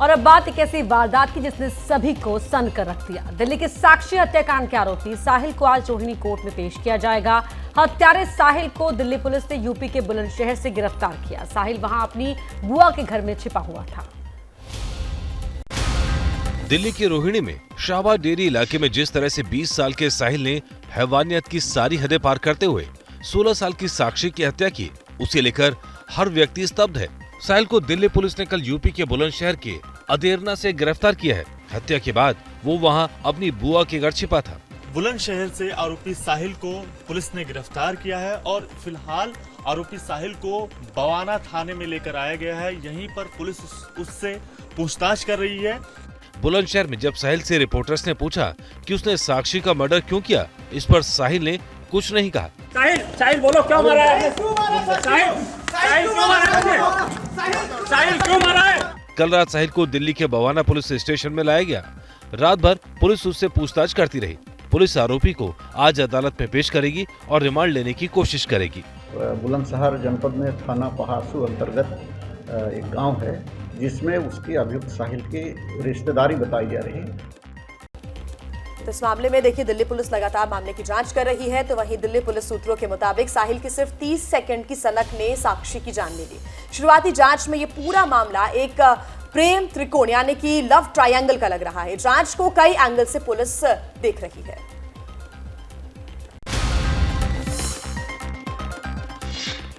और अब बात एक ऐसी वारदात की जिसने सभी को सन कर रख दिया। दिल्ली के साक्षी हत्याकांड के आरोपी साहिल को आज रोहिणी कोर्ट में पेश किया जाएगा। हत्यारे साहिल को दिल्ली पुलिस ने यूपी के बुलंदशहर से गिरफ्तार किया। साहिल वहां अपनी बुआ के घर में छिपा हुआ था। दिल्ली के रोहिणी में शाहबाद डेयरी इलाके में जिस तरह से 20 साल के साहिल ने हैवानियत की सारी हदें पार करते हुए 16 साल की साक्षी की हत्या की, उसे लेकर हर व्यक्ति स्तब्ध है। साहिल को दिल्ली पुलिस ने कल यूपी के बुलंदशहर के अदेरना से गिरफ्तार किया है। हत्या के बाद वो वहां अपनी बुआ के घर छिपा था। बुलंदशहर से आरोपी साहिल को पुलिस ने गिरफ्तार किया है और फिलहाल आरोपी साहिल को बवाना थाने में लेकर आया गया है। यहीं पर पुलिस उससे पूछताछ कर रही है। बुलंदशहर में जब साहिल से रिपोर्टर्स ने पूछा कि उसने साक्षी का मर्डर क्यों किया, इस पर साहिल ने कुछ नहीं कहा। साहिल बोलो क्यों मारा है? साहिल क्यों मारा है? साहिल क्यों मारा है? कल रात साहिल को दिल्ली के बवाना पुलिस स्टेशन में लाया गया। रात भर पुलिस उससे पूछताछ करती रही। पुलिस आरोपी को आज अदालत में पेश करेगी और रिमांड लेने की कोशिश करेगी। बुलंदशहर जनपद में थाना पहाड़सू अंतर्गत एक गांव है जिसमें उसके अभियुक्त साहिल की रिश्तेदारी बताई जा रही है। तो इस मामले में देखिए दिल्ली पुलिस लगातार मामले की जांच कर रही है। तो वहीं दिल्ली पुलिस सूत्रों के मुताबिक साहिल की सिर्फ 30 सेकंड की सनक ने साक्षी की जान ले ली। शुरुआती जांच में ये पूरा मामला एक प्रेम त्रिकोण यानी कि लव ट्रायंगल का लग रहा है। जांच को कई एंगल से पुलिस देख रही है।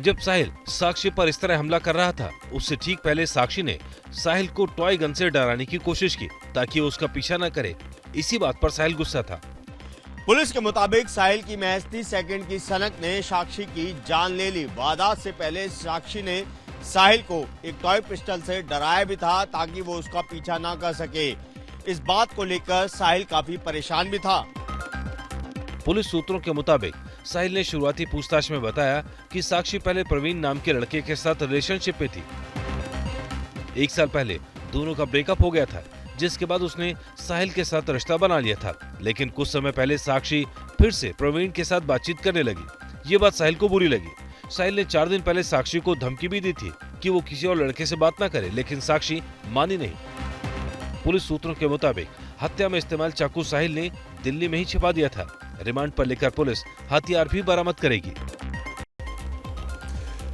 जब साहिल साक्षी पर इस तरह हमला कर रहा था, उससे ठीक पहले साक्षी ने साहिल को टॉय गन से डराने की कोशिश की ताकि वो उसका पीछा न करे। इसी बात पर साहिल गुस्सा था। पुलिस के मुताबिक साहिल की महज 30 सेकंड की सनक ने साक्षी की जान ले ली। वारदात से पहले साक्षी ने साहिल को एक टॉय पिस्टल से डराया भी था ताकि वो उसका पीछा ना कर सके। इस बात को लेकर साहिल काफी परेशान भी था। पुलिस सूत्रों के मुताबिक साहिल ने शुरुआती पूछताछ में बताया कि साक्षी पहले प्रवीण नाम के लड़के के साथ रिलेशनशिप में थी। 1 साल पहले दोनों का ब्रेकअप हो गया था, जिसके बाद उसने साहिल के साथ रिश्ता बना लिया था। लेकिन कुछ समय पहले साक्षी फिर से प्रवीण के साथ बातचीत करने लगी। ये बात साहिल को बुरी लगी। साहिल ने 4 दिन पहले साक्षी को धमकी भी दी थी कि वो किसी और लड़के से बात न करे, लेकिन साक्षी मानी नहीं। पुलिस सूत्रों के मुताबिक हत्या में इस्तेमाल चाकू साहिल ने दिल्ली में ही छिपा दिया था। रिमांड पर लेकर पुलिस हथियार भी बरामद करेगी।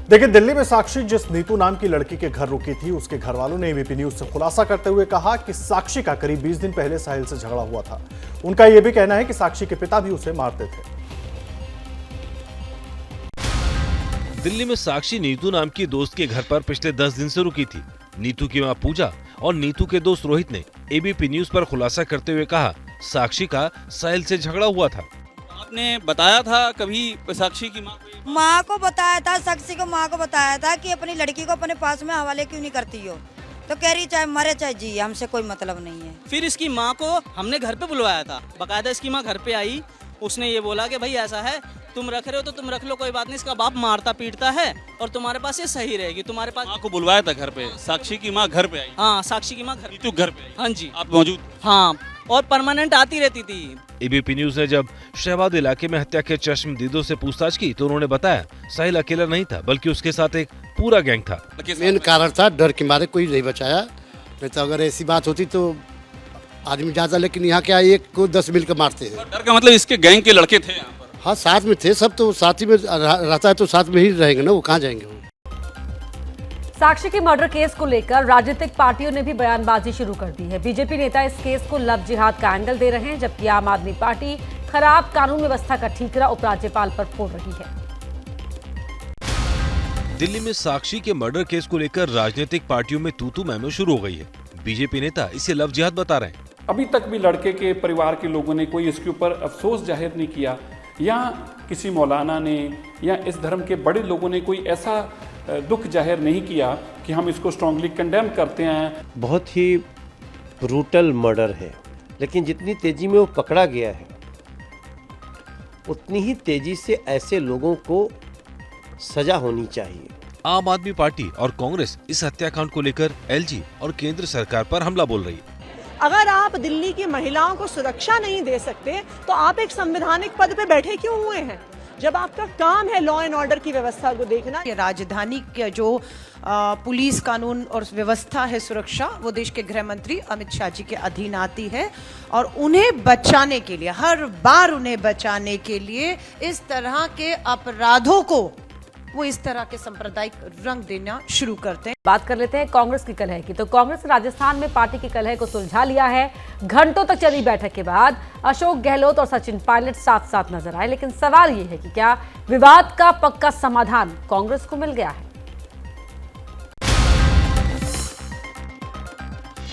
देखिए, दिल्ली में साक्षी जिस नीतू नाम की लड़की के घर रुकी थी, उसके घर वालों ने एबीपी न्यूज से खुलासा करते हुए कहा कि साक्षी का करीब 20 दिन पहले साहिल से झगड़ा हुआ था। उनका यह भी कहना है कि साक्षी के पिता भी उसे मारते थे। दिल्ली में साक्षी नीतू नाम की दोस्त के घर पर पिछले 10 दिन से रुकी थी। नीतू की मां पूजा और नीतू के दोस्त रोहित ने एबीपी न्यूज पर खुलासा करते हुए कहा, साक्षी का साहिल से झगड़ा हुआ था। आपने बताया था कभी साक्षी की माँ को बताया था, साक्षी को माँ को बताया था कि अपनी लड़की को अपने पास में हवाले क्यों नहीं करती हो, तो कह रही चाहे मरे चाहे जी, हमसे कोई मतलब नहीं है। फिर इसकी माँ को हमने घर पे बुलवाया था, बकायदा इसकी माँ घर पे आई। उसने ये बोला कि भाई ऐसा है, तुम रख रहे हो तो तुम रख लो, कोई बात नहीं। इसका बाप मारता पीटता है और तुम्हारे पास ये सही रहेगी। तुम्हारे पास माँ को बुलवाया था घर पे, साक्षी की माँ घर पे आई। हाँ, साक्षी की माँ घर पे आई। हाँ जी, आप मौजूद? हाँ, और परमानेंट आती रहती थी। एबीपी न्यूज ने जब शहबाद इलाके में हत्या के चश्मदीदों से पूछताछ की तो उन्होंने बताया साहिल अकेला नहीं था, बल्कि उसके साथ एक पूरा गैंग था। मेन कारण था डर के मारे कोई नहीं बचाया, नहीं तो अगर ऐसी बात होती तो आदमी जाता, लेकिन यहाँ क्या एक को 10 मिलकर मारते हैं। डर का मतलब इसके गैंग के लड़के थे यहाँ पर? हाँ, साथ में थे सब, तो साथ ही में रहता है तो साथ में ही रहेंगे ना, वो कहाँ जाएंगे। साक्षी के मर्डर केस को लेकर राजनीतिक पार्टियों ने भी बयानबाजी शुरू कर दी है। बीजेपी नेता इस केस को लव जिहाद का एंगल दे रहे हैं, जबकि आम आदमी पार्टी खराब कानून व्यवस्था का ठीकरा उपराज्यपाल पर फोड़ रही है। दिल्ली में साक्षी के मर्डर केस को लेकर राजनीतिक पार्टियों में तू-तू मैं-मैं शुरू हो गई है। बीजेपी नेता इसे लव जिहाद बता रहे हैं। अभी तक भी लड़के के परिवार के लोगों ने कोई इसके ऊपर अफसोस जाहिर नहीं किया, या किसी मौलाना ने या इस धर्म के बड़े लोगों ने कोई ऐसा दुख जाहिर नहीं किया कि हम इसको स्ट्रांगली कंडेम करते हैं। बहुत ही ब्रूटल मर्डर है, लेकिन जितनी तेजी में वो पकड़ा गया है, उतनी ही तेजी से ऐसे लोगों को सजा होनी चाहिए। आम आदमी पार्टी और कांग्रेस इस हत्याकांड को लेकर एलजी और केंद्र सरकार पर हमला बोल रही है। अगर आप दिल्ली की महिलाओं को सुरक्षा नहीं दे सकते तो आप एक संवैधानिक पद पे बैठे क्यों हुए हैं? जब आपका काम है लॉ एंड ऑर्डर की व्यवस्था को देखना, ये राजधानी के जो पुलिस कानून और व्यवस्था है, सुरक्षा, वो देश के गृह मंत्री अमित शाह जी के अधीन आती है और उन्हें बचाने के लिए, हर बार उन्हें बचाने के लिए इस तरह के अपराधों को वो इस तरह के सांप्रदायिक रंग देना शुरू करते हैं। बात कर लेते हैं कांग्रेस की कलह की। तो कांग्रेस ने राजस्थान में पार्टी की कलह को सुलझा लिया है। घंटों तक चली बैठक के बाद अशोक गहलोत और सचिन पायलट साथ साथ नजर आए, लेकिन सवाल ये है कि क्या विवाद का पक्का समाधान कांग्रेस को मिल गया है?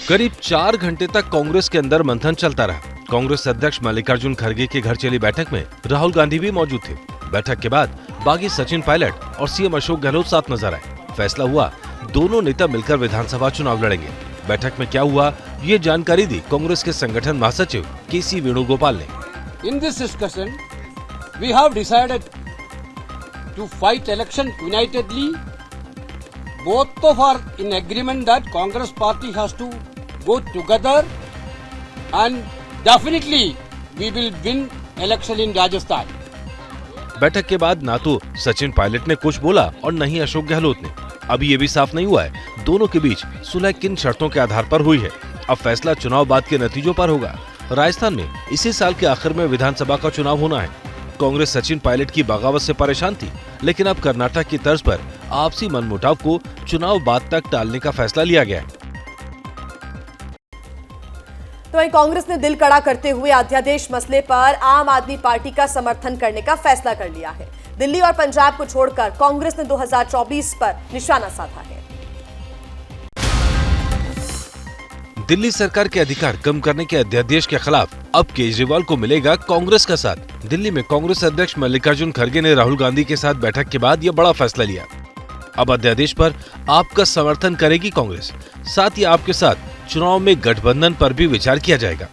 करीब 4 घंटे तक कांग्रेस के अंदर मंथन चलता रहा। कांग्रेस अध्यक्ष मल्लिकार्जुन खड़गे के घर चली बैठक में राहुल गांधी भी मौजूद थे। बैठक के बाद बागी सचिन पायलट और सीएम अशोक गहलोत साथ नजर आए। फैसला हुआ, दोनों नेता मिलकर विधानसभा चुनाव लड़ेंगे। बैठक में क्या हुआ, ये जानकारी दी कांग्रेस के संगठन महासचिव केसी वेणुगोपाल ने। In this discussion we have decided to fight election unitedly. Both of are in agreement that Congress party has to go together and definitely we will win election in Rajasthan. बैठक के बाद ना तो सचिन पायलट ने कुछ बोला और न ही अशोक गहलोत ने। अभी ये भी साफ नहीं हुआ है दोनों के बीच सुलह किन शर्तों के आधार पर हुई है। अब फैसला चुनाव बाद के नतीजों पर होगा। राजस्थान में इसी साल के आखिर में विधानसभा का चुनाव होना है। कांग्रेस सचिन पायलट की बगावत से परेशान थी, लेकिन अब कर्नाटक की तर्ज पर आपसी मनमुटाव को चुनाव बाद तक टालने का फैसला लिया गया है। तो वहीं कांग्रेस ने दिल कड़ा करते हुए अध्यादेश मसले पर आम आदमी पार्टी का समर्थन करने का फैसला कर लिया है। दिल्ली और पंजाब को छोड़कर कांग्रेस ने 2024 पर निशाना साधा है। दिल्ली सरकार के अधिकार कम करने के अध्यादेश के खिलाफ अब केजरीवाल को मिलेगा कांग्रेस का साथ। दिल्ली में कांग्रेस अध्यक्ष मल्लिकार्जुन खड़गे ने राहुल गांधी के साथ बैठक के बाद यह बड़ा फैसला लिया। अब अध्यादेश पर आपका समर्थन करेगी कांग्रेस, साथ ही आपके साथ चुनाव में गठबंधन पर भी विचार किया जाएगा।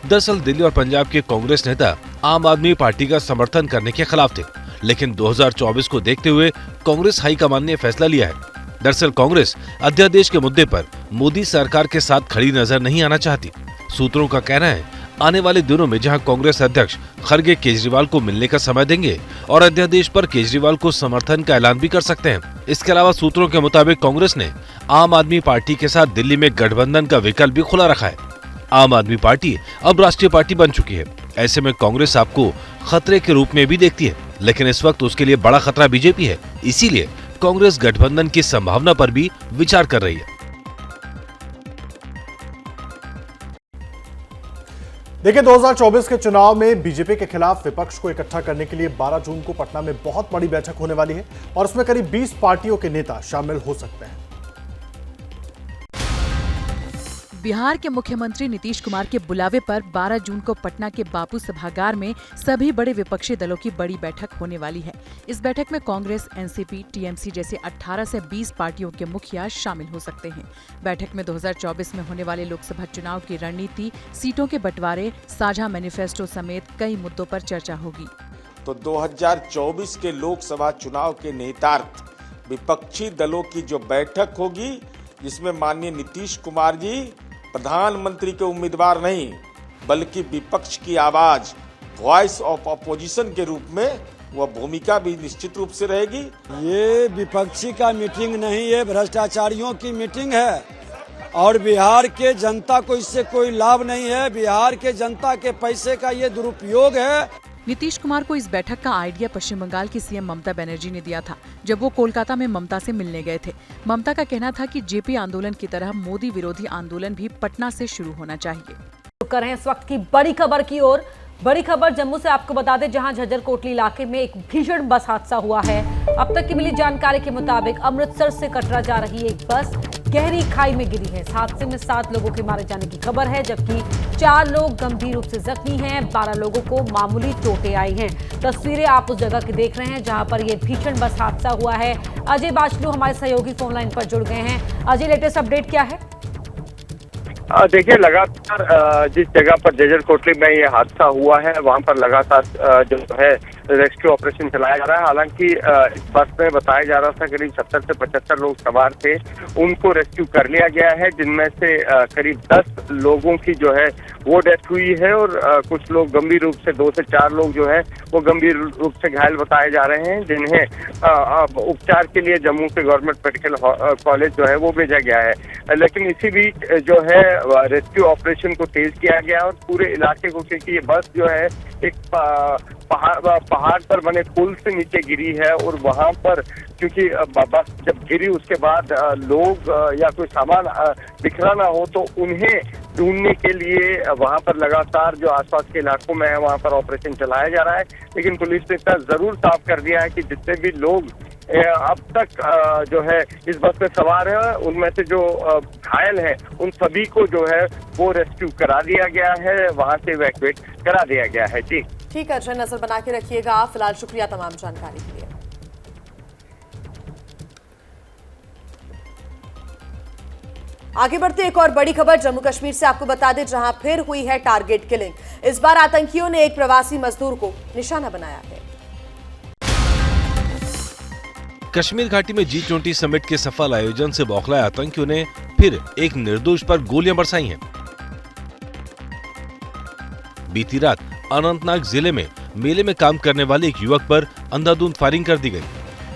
दरअसल दिल्ली और पंजाब के कांग्रेस नेता आम आदमी पार्टी का समर्थन करने के खिलाफ थे, लेकिन 2024 को देखते हुए कांग्रेस हाईकमान ने फैसला लिया है। दरअसल कांग्रेस अध्यादेश के मुद्दे पर मोदी सरकार के साथ खड़ी नजर नहीं आना चाहती। सूत्रों का कहना है आने वाले दिनों में जहां कांग्रेस अध्यक्ष खड़गे केजरीवाल को मिलने का समय देंगे और अध्यादेश पर केजरीवाल को समर्थन का ऐलान भी कर सकते हैं। इसके अलावा सूत्रों के मुताबिक कांग्रेस ने आम आदमी पार्टी के साथ दिल्ली में गठबंधन का विकल्प भी खुला रखा है। आम आदमी पार्टी अब राष्ट्रीय पार्टी बन चुकी है। ऐसे में कांग्रेस आपको खतरे के रूप में भी देखती है, लेकिन इस वक्त उसके लिए बड़ा खतरा बीजेपी है। इसीलिए कांग्रेस गठबंधन की संभावना पर भी विचार कर रही है। देखिए 2024 के चुनाव में बीजेपी के खिलाफ विपक्ष को इकट्ठा करने के लिए 12 जून को पटना में बहुत बड़ी बैठक होने वाली है और उसमें करीब 20 पार्टियों के नेता शामिल हो सकते हैं। बिहार के मुख्यमंत्री नीतीश कुमार के बुलावे पर 12 जून को पटना के बापू सभागार में सभी बड़े विपक्षी दलों की बड़ी बैठक होने वाली है। इस बैठक में कांग्रेस, एनसीपी, टीएमसी जैसे 18 से 20 पार्टियों के मुखिया शामिल हो सकते हैं। बैठक में 2024 में होने वाले लोकसभा चुनाव की रणनीति, सीटों के बंटवारे, साझा मैनिफेस्टो समेत कई मुद्दों पर चर्चा होगी। तो 2024 के लोकसभा चुनाव के निहितार्थ विपक्षी दलों की जो बैठक होगी, जिसमें माननीय नीतीश कुमार जी प्रधानमंत्री के उम्मीदवार नहीं बल्कि विपक्ष की आवाज, वॉइस ऑफ अपोजिशन के रूप में वह भूमिका भी निश्चित रूप से रहेगी। ये विपक्षी का मीटिंग नहीं, ये भ्रष्टाचारियों की मीटिंग है और बिहार के जनता को इससे कोई लाभ नहीं है। बिहार के जनता के पैसे का ये दुरुपयोग है। नीतीश कुमार को इस बैठक का आइडिया पश्चिम बंगाल की सीएम ममता बनर्जी ने दिया था, जब वो कोलकाता में ममता से मिलने गए थे। ममता का कहना था कि जेपी आंदोलन की तरह मोदी विरोधी आंदोलन भी पटना से शुरू होना चाहिए। तो कर रहे हैं इस वक्त की बड़ी खबर की ओर। बड़ी खबर जम्मू से आपको बता दें, जहां झज्जर कोटली इलाके में एक भीषण बस हादसा हुआ है। अब तक की मिली जानकारी के मुताबिक अमृतसर से कटरा जा रही एक बस गहरी खाई में गिरी है। इस हादसे में 7 लोगों के मारे जाने की खबर है, जबकि 4 लोग गंभीर रूप से जख्मी हैं। 12 लोगों को मामूली चोटें आई हैं। तस्वीरें आप उस जगह की देख रहे हैं जहां पर यह भीषण बस हादसा हुआ है। अजय बाचलू हमारे सहयोगी फोन लाइन पर जुड़ गए हैं। अजय, लेटेस्ट अपडेट क्या है? देखिए, लगातार जिस जगह पर झज्जर कोटली में ये हादसा हुआ है वहां पर लगातार जो है रेस्क्यू ऑपरेशन चलाया जा रहा है। हालांकि इस बस में बताया जा रहा था करीब 70 से 75 लोग सवार थे, उनको रेस्क्यू कर लिया गया है, जिनमें से करीब 10 लोगों की जो है वो डेथ हुई है और कुछ लोग गंभीर रूप से 2 से 4 लोग जो है वो गंभीर रूप से घायल बताए जा रहे हैं, जिन्हें उपचार के लिए जम्मू के गवर्नमेंट मेडिकल कॉलेज जो है वो भेजा गया है। लेकिन इसी बीच जो है रेस्क्यू ऑपरेशन को तेज किया गया और पूरे इलाके को, क्योंकि ये बस जो है एक पहाड़ पर बने पुल से नीचे गिरी है और वहां पर क्योंकि बस जब गिरी उसके बाद लोग या कोई सामान बिखरा ना हो तो उन्हें ढूंढने के लिए वहां पर लगातार जो आसपास के इलाकों में है वहां पर ऑपरेशन चलाया जा रहा है। लेकिन पुलिस ने इतना जरूर साफ कर दिया है कि जितने भी लोग अब तक जो है इस बस में सवार है उनमें से जो घायल है उन सभी को जो है वो रेस्क्यू करा दिया गया है, वहां से इवैक्यूएट करा दिया गया है। जी ठीक है, अजय नजर बना के रखिएगा। फिलहाल शुक्रिया तमाम जानकारी के लिए। आगे बढ़ते एक और बड़ी खबर जम्मू कश्मीर से आपको बता दें, जहां फिर हुई है टारगेट किलिंग। इस बार आतंकियों ने एक प्रवासी मजदूर को निशाना बनाया है। कश्मीर घाटी में G20 समिट के सफल आयोजन से बौखलाए आतंकियों ने फिर एक निर्दोष पर गोलियां बरसाई हैं। बीती रात अनंतनाग जिले में मेले में काम करने वाले एक युवक पर अंधाधुंध फायरिंग कर दी गई।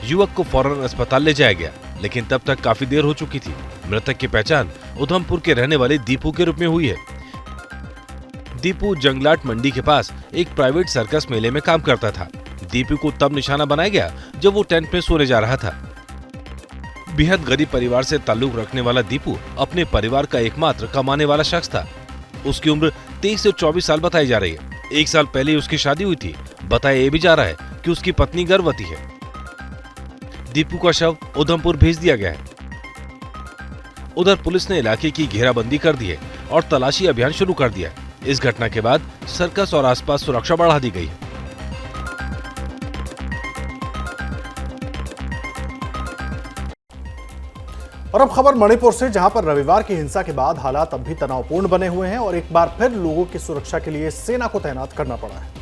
युवक को फौरन अस्पताल ले जाया गया, लेकिन तब तक काफी देर हो चुकी थी। मृतक की पहचान उधमपुर के रहने वाले दीपू के रूप में हुई है। दीपू जंगलाट मंडी के पास एक प्राइवेट सर्कस मेले में काम करता था। दीपू को तब निशाना बनाया गया जब वो टेंट में सोने जा रहा था। बेहद गरीब परिवार से ताल्लुक रखने वाला दीपू अपने परिवार का एकमात्र कमाने वाला शख्स था। उसकी उम्र 23 से 24 साल बताई जा रही है। 1 साल पहले उसकी शादी हुई थी। बताया ये भी जा रहा है कि उसकी पत्नी गर्भवती है। दीपू का शव उधमपुर भेज दिया गया है। उधर पुलिस ने इलाके की घेराबंदी कर दी है और तलाशी अभियान शुरू कर दिया है। इस घटना के बाद सर्कस और आसपास सुरक्षा बढ़ा दी गई है। और अब खबर मणिपुर से, जहां पर रविवार की हिंसा के बाद हालात अब भी तनावपूर्ण बने हुए हैं और एक बार फिर लोगों की सुरक्षा के लिए सेना को तैनात करना पड़ा है।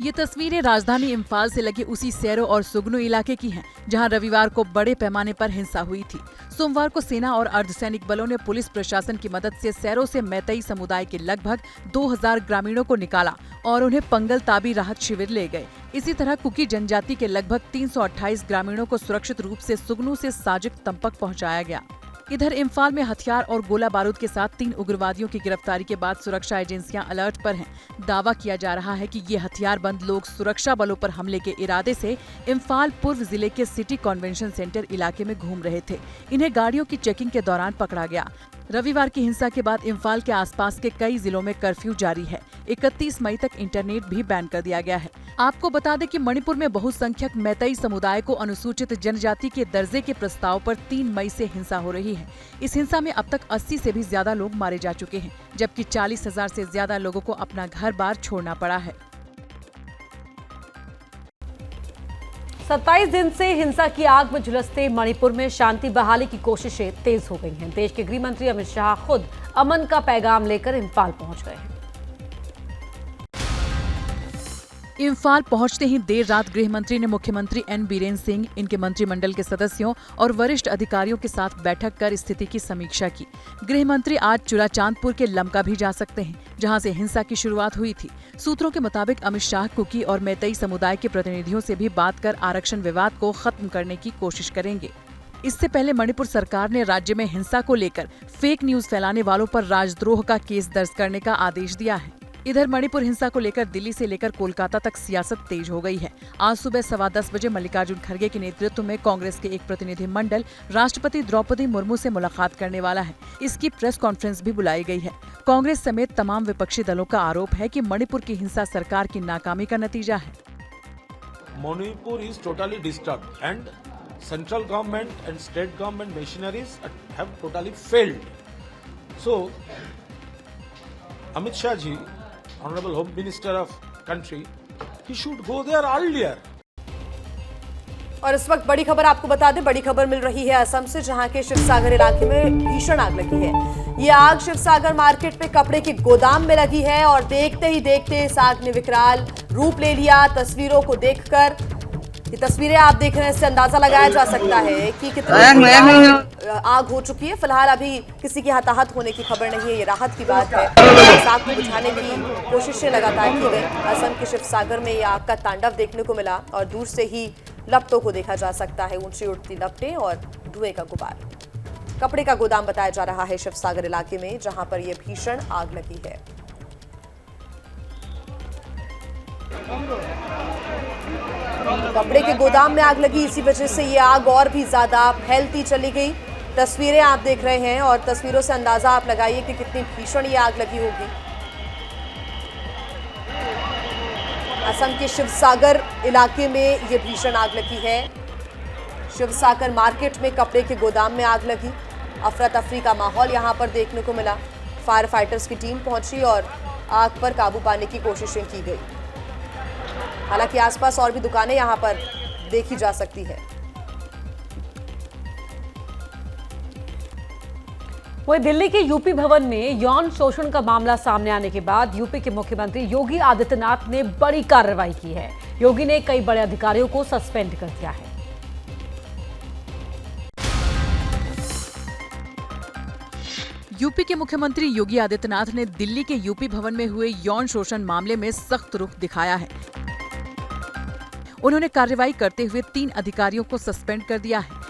ये तस्वीरें राजधानी इम्फाल से लगे उसी सैरो और सुगनु इलाके की हैं, जहां रविवार को बड़े पैमाने पर हिंसा हुई थी। सोमवार को सेना और अर्धसैनिक बलों ने पुलिस प्रशासन की मदद से सैरो से मैतई समुदाय के लगभग 2000 ग्रामीणों को निकाला और उन्हें पंगल ताबी राहत शिविर ले गए। इसी तरह कुकी जनजाति के लगभग 328 ग्रामीणों को सुरक्षित रूप से सुगनु से साजिक तंपक पहुंचाया गया। इधर इम्फाल में हथियार और गोला बारूद के साथ 3 उग्रवादियों की गिरफ्तारी के बाद सुरक्षा एजेंसियां अलर्ट पर हैं। दावा किया जा रहा है कि ये हथियारबंद लोग सुरक्षा बलों पर हमले के इरादे से इम्फाल पूर्व जिले के सिटी कन्वेंशन सेंटर इलाके में घूम रहे थे। इन्हें गाड़ियों की चेकिंग के दौरान पकड़ा गया। रविवार की हिंसा के बाद इम्फाल के आसपास के कई जिलों में कर्फ्यू जारी है। 31 मई तक इंटरनेट भी बैन कर दिया गया है। आपको बता दें कि मणिपुर में बहुसंख्यक मैतई समुदाय को अनुसूचित जनजाति के दर्जे के प्रस्ताव पर 3 मई से हिंसा हो रही है। इस हिंसा में अब तक 80 से भी ज्यादा लोग मारे जा चुके हैं, जबकि 40,000 से ज्यादा लोगों को अपना घर बार छोड़ना पड़ा है। 27 दिन से हिंसा की आग में झुलसते मणिपुर में शांति बहाली की कोशिशें तेज हो गई हैं। देश के गृह मंत्री अमित शाह खुद अमन का पैगाम लेकर इम्फाल पहुंच गए हैं। इम्फाल पहुंचते ही देर रात गृह मंत्री ने मुख्यमंत्री एन बीरेन सिंह, इनके मंत्रिमंडल के सदस्यों और वरिष्ठ अधिकारियों के साथ बैठक कर स्थिति की समीक्षा की। गृह मंत्री आज चुराचांदपुर के लमका भी जा सकते हैं, जहां से हिंसा की शुरुआत हुई थी। सूत्रों के मुताबिक अमित शाह कुकी और मैतई समुदाय के प्रतिनिधियों से भी बात कर आरक्षण विवाद को खत्म करने की कोशिश करेंगे। इससे पहले मणिपुर सरकार ने राज्य में हिंसा को लेकर फेक न्यूज फैलाने वालों पर राजद्रोह का केस दर्ज करने का आदेश दिया है। इधर मणिपुर हिंसा को लेकर दिल्ली से लेकर कोलकाता तक सियासत तेज हो गई है। आज सुबह 10:15 बजे मल्लिकार्जुन खड़गे के नेतृत्व में कांग्रेस के एक प्रतिनिधिमंडल राष्ट्रपति द्रौपदी मुर्मू से मुलाकात करने वाला है। इसकी प्रेस कॉन्फ्रेंस भी बुलाई गई है। कांग्रेस समेत तमाम विपक्षी दलों का आरोप है कि मणिपुर की हिंसा सरकार की नाकामी का नतीजा है। Manipur is totally disturbed and central government and state government machineries have totally failed. So, Amit Shah ji, Honorable Home Minister of country, he should go there earlier. और इस वक्त बड़ी खबर आपको बता दें, बड़ी खबर मिल रही है असम से, जहां के शिवसागर इलाके में भीषण आग लगी है। ये आग शिवसागर मार्केट में कपड़े के गोदाम में लगी है और देखते ही देखते इस आग ने विकराल रूप ले लिया। तस्वीरों को देखकर, ये तस्वीरें आप देख रहे हैं, इससे अंदाजा लगाया जा सकता है कि कितनी आग हो चुकी है। फिलहाल अभी किसी के हताहत होने की खबर नहीं है, ये राहत की बात है। इस आग को बुझाने की कोशिशें लगातार की गई। असम के शिवसागर में ये आग का तांडव देखने को मिला और दूर से ही लपटों को देखा जा सकता है, ऊंची उठती लपटें और धुएं का गुबार। कपड़े का गोदाम बताया जा रहा है शिवसागर इलाके में, जहां पर यह भीषण आग लगी है। कपड़े के गोदाम में आग लगी, इसी वजह से ये आग और भी ज्यादा फैलती चली गई। तस्वीरें आप देख रहे हैं और तस्वीरों से अंदाजा आप लगाइए कि कितनी भीषण ये आग लगी होगी। असम के शिवसागर इलाके में ये भीषण आग लगी है। शिवसागर मार्केट में कपड़े के गोदाम में आग लगी। अफरा तफरी का माहौल यहां पर देखने को मिला। फायर फाइटर्स की टीम पहुंची और आग पर काबू पाने की कोशिशें की गई। हालांकि आसपास और भी दुकानें यहां पर देखी जा सकती है। वहीं दिल्ली के यूपी भवन में यौन शोषण का मामला सामने आने के बाद यूपी के मुख्यमंत्री योगी आदित्यनाथ ने बड़ी कार्रवाई की है। योगी ने कई बड़े अधिकारियों को सस्पेंड कर दिया है। यूपी के मुख्यमंत्री योगी आदित्यनाथ ने दिल्ली के यूपी भवन में हुए यौन शोषण मामले में सख्त रुख दिखाया है। उन्होंने कार्रवाई करते हुए 3 अधिकारियों को सस्पेंड कर दिया है।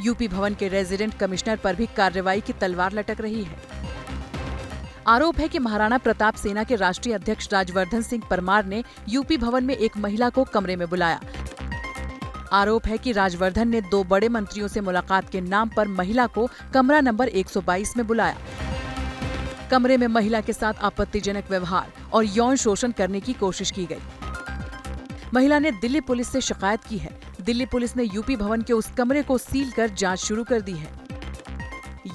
यूपी भवन के रेजिडेंट कमिश्नर पर भी कार्रवाई की तलवार लटक रही है। आरोप है कि महाराणा प्रताप सेना के राष्ट्रीय अध्यक्ष राजवर्धन सिंह परमार ने यूपी भवन में एक महिला को कमरे में बुलाया। आरोप है कि राजवर्धन ने 2 बड़े मंत्रियों से मुलाकात के नाम पर महिला को कमरा नंबर 122 में बुलाया। कमरे में महिला के साथ आपत्तिजनक व्यवहार और यौन शोषण करने की कोशिश की गई। महिला ने दिल्ली पुलिस से शिकायत की है। दिल्ली पुलिस ने यूपी भवन के उस कमरे को सील कर जांच शुरू कर दी है।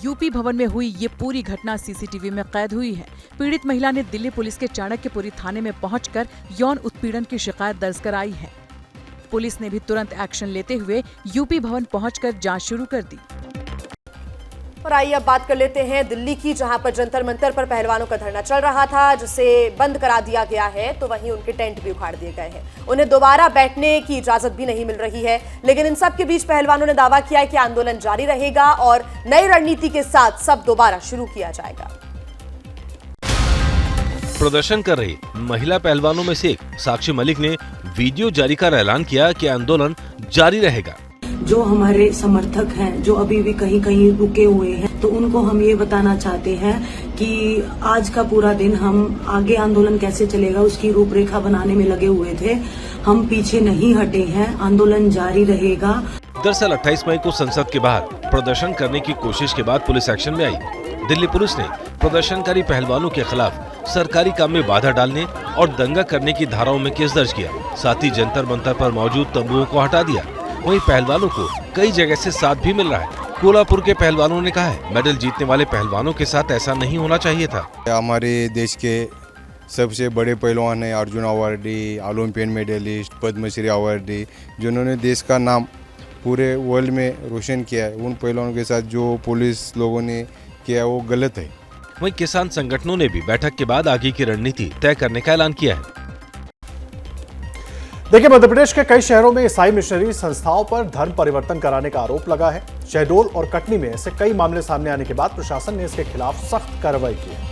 यूपी भवन में हुई ये पूरी घटना सीसीटीवी में कैद हुई है। पीड़ित महिला ने दिल्ली पुलिस के चाणक्यपुरी थाने में पहुंचकर यौन उत्पीड़न की शिकायत दर्ज कराई है। पुलिस ने भी तुरंत एक्शन लेते हुए यूपी भवन पहुंचकर जांच शुरू कर दी। और आइए अब बात कर लेते हैं दिल्ली की, जहां पर जंतर मंतर पर पहलवानों का धरना चल रहा था, जिसे बंद करा दिया गया है। तो वहीं उनके टेंट भी उखाड़ दिए गए हैं। उन्हें दोबारा बैठने की इजाजत भी नहीं मिल रही है। लेकिन इन सब के बीच पहलवानों ने दावा किया है कि आंदोलन जारी रहेगा और नई रणनीति के साथ सब दोबारा शुरू किया जाएगा। प्रदर्शन कर रही महिला पहलवानों में से एक साक्षी मलिक ने वीडियो जारी कर ऐलान किया कि आंदोलन जारी रहेगा। जो हमारे समर्थक हैं, जो अभी भी कहीं कहीं रुके हुए हैं, तो उनको हम ये बताना चाहते हैं कि आज का पूरा दिन हम आगे आंदोलन कैसे चलेगा उसकी रूपरेखा बनाने में लगे हुए थे। हम पीछे नहीं हटे हैं, आंदोलन जारी रहेगा। दरअसल 28 मई को संसद के बाहर प्रदर्शन करने की कोशिश के बाद पुलिस एक्शन में आई। दिल्ली पुलिस ने प्रदर्शनकारी पहलवानों के खिलाफ सरकारी काम में बाधा डालने और दंगा करने की धाराओं में केस दर्ज किया। साथ ही जंतर मंतर पर मौजूद तंबुओं को हटा दिया। वहीं पहलवानों को कई जगह से साथ भी मिल रहा है। कोल्हापुर के पहलवानों ने कहा है, मेडल जीतने वाले पहलवानों के साथ ऐसा नहीं होना चाहिए था। हमारे देश के सबसे बड़े पहलवान हैं Arjun awardee, Olympian medallist, Padma Shri awardee, जिन्होंने देश का नाम पूरे वर्ल्ड में रोशन किया है। उन पहलवानों के साथ जो पुलिस लोगों ने किया वो गलत है। वहीं किसान संगठनों ने भी बैठक के बाद आगे की रणनीति तय करने का ऐलान किया है। देखिए, मध्य प्रदेश के कई शहरों में ईसाई मिशनरी संस्थाओं पर धर्म परिवर्तन कराने का आरोप लगा है। शहडोल और कटनी में ऐसे कई मामले सामने आने के बाद प्रशासन ने इसके खिलाफ सख्त कार्रवाई की है।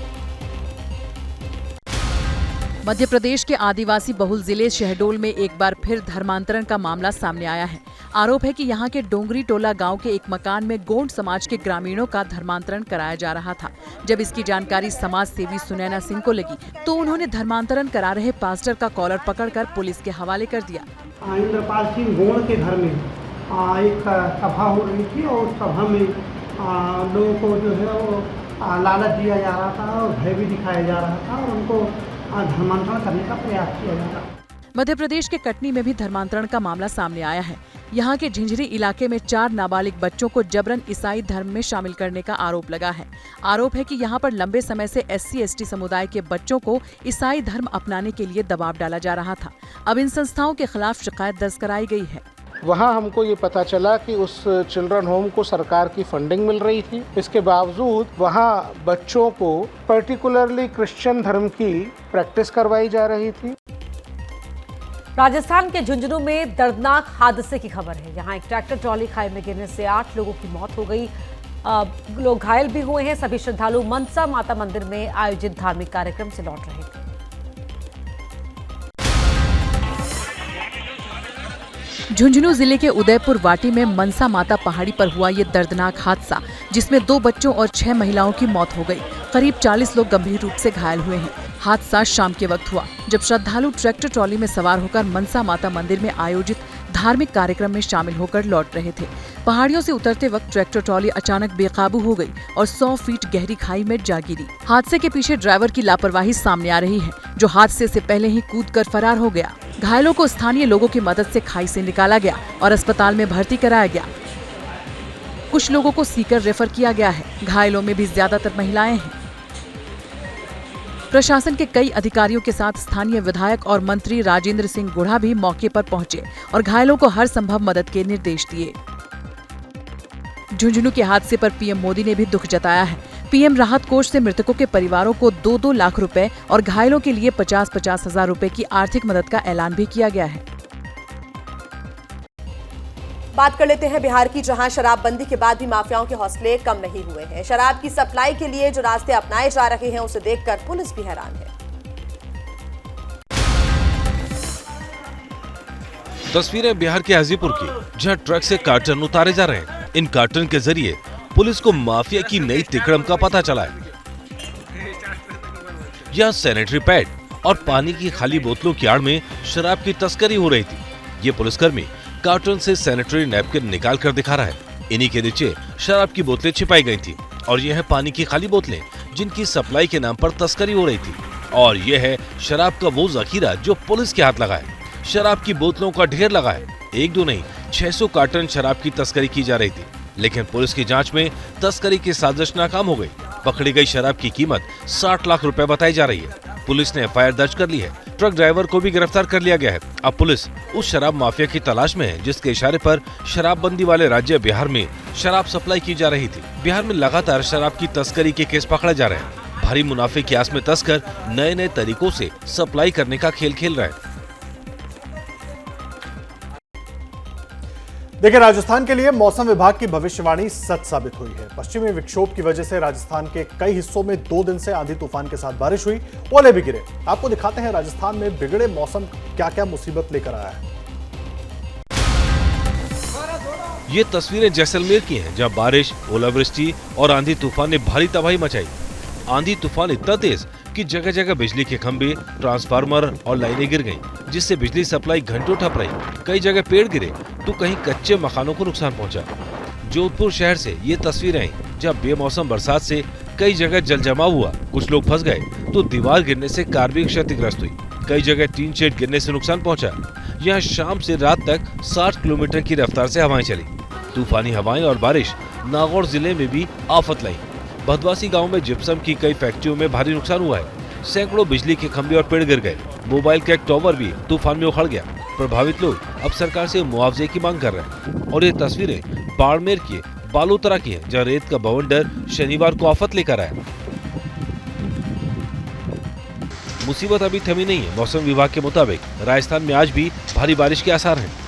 मध्य प्रदेश के आदिवासी बहुल जिले शहडोल में एक बार फिर धर्मांतरण का मामला सामने आया है। आरोप है कि यहाँ के डोंगरी टोला गांव के एक मकान में गोंड समाज के ग्रामीणों का धर्मांतरण कराया जा रहा था। जब इसकी जानकारी समाज सेवी सुनैना सिंह को लगी तो उन्होंने धर्मांतरण करा रहे पास्टर का कॉलर पकड़कर पुलिस के हवाले कर दिया। इंद्रपाल सिंह गोंड के घर में एक सभा हो रही थी और उस सभा में लोगों को जो है वो लालच दिया जा रहा था और भय भी दिखाया जा रहा था और उनको धर्मांतरण करने का प्रयास किया जा रहा। मध्य प्रदेश के कटनी में भी धर्मांतरण का मामला सामने आया है। यहाँ के झिंझरी इलाके में 4 नाबालिग बच्चों को जबरन ईसाई धर्म में शामिल करने का आरोप लगा है। आरोप है कि यहाँ पर लंबे समय से SC/ST समुदाय के बच्चों को ईसाई धर्म अपनाने के लिए दबाव डाला जा रहा था। अब इन संस्थाओं के खिलाफ शिकायत दर्ज कराई गई है। वहाँ हमको ये पता चला कि उस चिल्ड्रन होम को सरकार की फंडिंग मिल रही थी। इसके बावजूद वहाँ बच्चों को पर्टिकुलरली क्रिश्चियन धर्म की प्रैक्टिस करवाई जा रही थी। राजस्थान के झुंझुनू में दर्दनाक हादसे की खबर है। यहाँ एक ट्रैक्टर ट्रॉली खाई में गिरने से 8 लोगों की मौत हो गई। लोग घायल भी हुए हैं। सभी श्रद्धालु मनसा माता मंदिर में आयोजित धार्मिक कार्यक्रम से लौट रहे थे। झुंझुनू जिले के उदयपुर वाटी में मनसा माता पहाड़ी पर हुआ ये दर्दनाक हादसा, जिसमें 2 बच्चों और 6 महिलाओं की मौत हो गई। करीब 40 लोग गंभीर रूप से घायल हुए हैं। हादसा शाम के वक्त हुआ, जब श्रद्धालु ट्रैक्टर ट्रॉली में सवार होकर मनसा माता मंदिर में आयोजित धार्मिक कार्यक्रम में शामिल होकर लौट रहे थे। पहाड़ियों से उतरते वक्त ट्रैक्टर ट्रॉली अचानक बेकाबू हो गई और 100 फीट गहरी खाई में जा गिरी। हादसे के पीछे ड्राइवर की लापरवाही सामने आ रही है, जो हादसे से पहले ही कूदकर फरार हो गया। घायलों को स्थानीय लोगों की मदद से खाई से निकाला गया और अस्पताल में भर्ती कराया गया। कुछ लोगों को सीकर रेफर किया गया है। घायलों में भी ज्यादातर महिलाएं हैं। प्रशासन के कई अधिकारियों के साथ स्थानीय विधायक और मंत्री राजेंद्र सिंह गुढ़ा भी मौके पर पहुंचे और घायलों को हर संभव मदद के निर्देश दिए। झुंझुनू के हादसे पर पीएम मोदी ने भी दुख जताया है। पीएम राहत कोष से मृतकों के परिवारों को 2-2 लाख रुपए और घायलों के लिए 50-50 हजार रुपए की आर्थिक मदद का ऐलान भी किया गया है। बात कर लेते हैं बिहार की, जहां शराबबंदी के बाद भी माफियाओं के हौसले कम नहीं हुए हैं। शराब की सप्लाई के लिए जो रास्ते अपनाए जा रहे हैं, उसे देखकर पुलिस भी हैरान है। तस्वीरें बिहार के हाजीपुर की, जहां ट्रक से कार्टन उतारे जा रहे हैं। इन कार्टन के जरिए पुलिस को माफिया की नई तिकड़म का पता चला है। यहाँ सैनिटरी पैड और पानी की खाली बोतलों की आड़ में शराब की तस्करी हो रही थी। ये पुलिसकर्मी कार्टन से सैनिटरी नैपकिन निकाल कर दिखा रहा है। इन्हीं के नीचे शराब की बोतलें छिपाई गई थी और यह है पानी की खाली बोतलें, जिनकी सप्लाई के नाम पर तस्करी हो रही थी। और यह है शराब का वो जखीरा जो पुलिस के हाथ लगा है। शराब की बोतलों का ढेर लगा है। 1-2 नहीं, 600 कार्टन शराब की तस्करी की जा रही थी। लेकिन पुलिस की जांच में तस्करी की साजिश नाकाम हो गई। पकड़ी गई शराब की कीमत 60 लाख रुपए बताई जा रही है। पुलिस ने एफआईआर दर्ज कर ली है। ट्रक ड्राइवर को भी गिरफ्तार कर लिया गया है। अब पुलिस उस शराब माफिया की तलाश में है, जिसके इशारे पर शराबबंदी वाले राज्य बिहार में शराब सप्लाई की जा रही थी। बिहार में लगातार शराब की तस्करी के केस पकड़े जा रहे हैं। भारी मुनाफे की आस में तस्कर नए-नए तरीकों से सप्लाई करने का खेल खेल रहे हैं। देखिए, राजस्थान के लिए मौसम विभाग की भविष्यवाणी सच साबित हुई है। पश्चिमी विक्षोभ की वजह से राजस्थान के कई हिस्सों में 2 दिन से आंधी तूफान के साथ बारिश हुई, ओले भी गिरे। आपको दिखाते हैं राजस्थान में बिगड़े मौसम क्या-क्या मुसीबत लेकर आया है। ये तस्वीरें जैसलमेर की हैं, जहां बारिश, ओलावृष्टि और आंधी तूफान ने भारी तबाही मचाई। आंधी तूफान इतना तेज कि जगह जगह बिजली के खंभे, ट्रांसफार्मर और लाइनें गिर गईं, जिससे बिजली सप्लाई घंटों ठप रही। कई जगह पेड़ गिरे तो कहीं कच्चे मकानों को नुकसान पहुंचा। जोधपुर शहर से ये तस्वीरें आई, जब बेमौसम बरसात से कई जगह जल जमाव हुआ। कुछ लोग फंस गए तो दीवार गिरने से कार भी क्षतिग्रस्त हुई। कई जगह टीन शेड गिरने से नुकसान पहुंचा। यहाँ शाम से रात तक 60 किलोमीटर की रफ्तार से हवाएं चली। तूफानी हवाएं और बारिश नागौर जिले में भी आफत लाई। भदवासी गांव में जिप्सम की कई फैक्ट्रियों में भारी नुकसान हुआ है। सैकड़ों बिजली के खंभे और पेड़ गिर गए। मोबाइल का एक टावर भी तूफान में उखड़ गया। प्रभावित लोग अब सरकार से मुआवजे की मांग कर रहे हैं। और ये तस्वीरें बाड़मेर की बालोतरा की है, जहाँ रेत का बवंडर शनिवार को आफत लेकर आया। मुसीबत अभी थमी नहीं है। मौसम विभाग के मुताबिक राजस्थान में आज भी भारी बारिश के आसार हैं।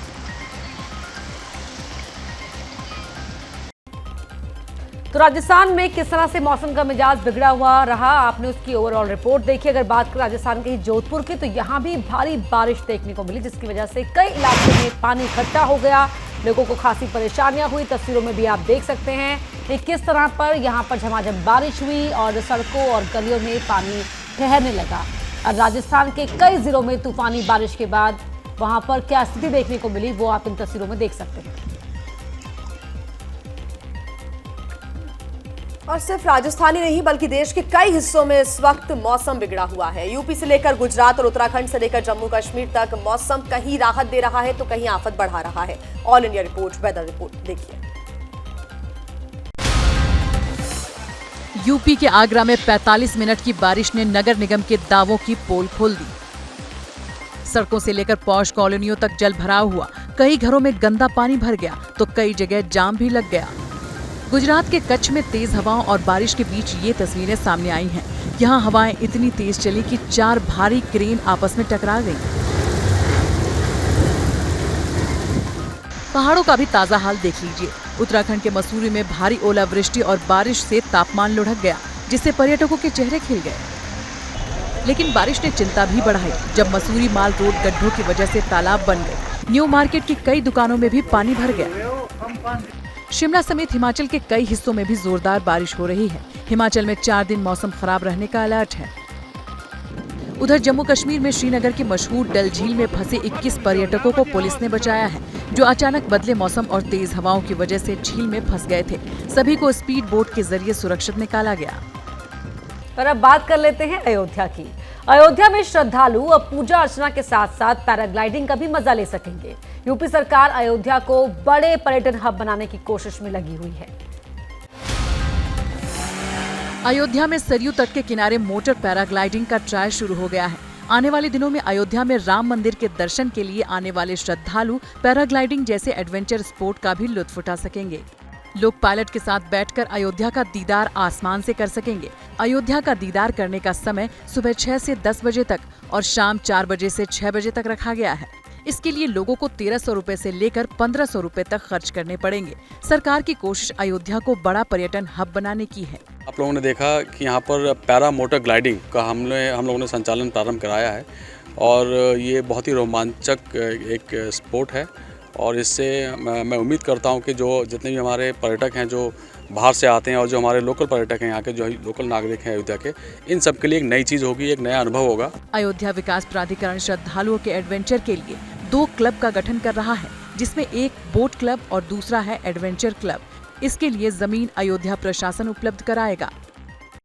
तो राजस्थान में किस तरह से मौसम का मिजाज बिगड़ा हुआ रहा, आपने उसकी ओवरऑल रिपोर्ट देखी। अगर बात करें राजस्थान के जोधपुर की, तो यहाँ भी भारी बारिश देखने को मिली, जिसकी वजह से कई इलाकों में पानी इकट्ठा हो गया। लोगों को खासी परेशानियां हुई। तस्वीरों में भी आप देख सकते हैं कि किस तरह पर यहाँ पर झमाझम बारिश हुई और सड़कों और गलियों में पानी ठहरने लगा। और राजस्थान के कई जिलों में तूफानी बारिश के बाद वहाँ पर क्या स्थिति देखने को मिली, वो आप इन तस्वीरों में देख सकते हैं। और सिर्फ राजस्थान ही नहीं, बल्कि देश के कई हिस्सों में इस वक्त मौसम बिगड़ा हुआ है। यूपी से लेकर गुजरात और उत्तराखंड से लेकर जम्मू कश्मीर तक मौसम कहीं राहत दे रहा है तो कहीं आफत बढ़ा रहा है। All India report, weather report देखिए। यूपी के आगरा में 45 मिनट की बारिश ने नगर निगम के दावों की पोल खोल दी। सड़कों से लेकर पॉश कॉलोनियों तक जल भराव हुआ। कई घरों में गंदा पानी भर गया तो कई जगह जाम भी लग गया। गुजरात के कच्छ में तेज हवाओं और बारिश के बीच ये तस्वीरें सामने आई हैं। यहाँ हवाएं इतनी तेज चली कि 4 भारी क्रेन आपस में टकरा गईं। पहाड़ों का भी ताजा हाल देख लीजिए। उत्तराखंड के मसूरी में भारी ओलावृष्टि और बारिश से तापमान लुढ़क गया, जिससे पर्यटकों के चेहरे खिल गए। लेकिन बारिश ने चिंता भी बढ़ाई जब मसूरी माल रोड गड्ढों की वजह से तालाब बन गए। न्यू मार्केट की कई दुकानों में भी पानी भर गया। शिमला समेत हिमाचल के कई हिस्सों में भी जोरदार बारिश हो रही है। हिमाचल में 4 दिन मौसम खराब रहने का अलर्ट है। उधर जम्मू कश्मीर में श्रीनगर की मशहूर डल झील में फंसे 21 पर्यटकों को पुलिस ने बचाया है, जो अचानक बदले मौसम और तेज हवाओं की वजह से झील में फंस गए थे। सभी को स्पीड बोट के जरिए सुरक्षित निकाला गया। पर अब बात कर लेते हैं अयोध्या की। अयोध्या में श्रद्धालु अब पूजा अर्चना के साथ साथ पैराग्लाइडिंग का भी मजा ले सकेंगे। यूपी सरकार अयोध्या को बड़े पर्यटन हब बनाने की कोशिश में लगी हुई है। अयोध्या में सरयू तट के किनारे मोटर पैराग्लाइडिंग का ट्रायल शुरू हो गया है। आने वाले दिनों में अयोध्या में राम मंदिर के दर्शन के लिए आने वाले श्रद्धालु पैराग्लाइडिंग जैसे एडवेंचर स्पोर्ट का भी लुत्फ उठा सकेंगे। लोग पायलट के साथ बैठकर अयोध्या का दीदार आसमान से कर सकेंगे। अयोध्या का दीदार करने का समय सुबह 6 से 10 बजे तक और शाम 4 बजे से 6 बजे तक रखा गया है। इसके लिए लोगों को 1300 रुपए से लेकर 1500 रुपए तक खर्च करने पड़ेंगे। सरकार की कोशिश अयोध्या को बड़ा पर्यटन हब बनाने की है। आप लोगों ने देखा कि यहाँ पर पैरा मोटर ग्लाइडिंग का हम लोगों ने संचालन प्रारंभ कराया है और ये बहुत ही रोमांचक एक स्पोर्ट है और इससे मैं उम्मीद करता हूँ कि जो जितने भी हमारे पर्यटक हैं जो बाहर से आते हैं और जो हमारे लोकल पर्यटक हैं यहाँ के जो लोकल नागरिक हैं अयोध्या के, इन सब के लिए एक नई चीज़ होगी, एक नया अनुभव होगा। अयोध्या विकास प्राधिकरण श्रद्धालुओं के एडवेंचर के लिए 2 क्लब का गठन कर रहा है, जिसमें एक बोट क्लब और दूसरा है एडवेंचर क्लब। इसके लिए जमीन अयोध्या प्रशासन उपलब्ध कराएगा।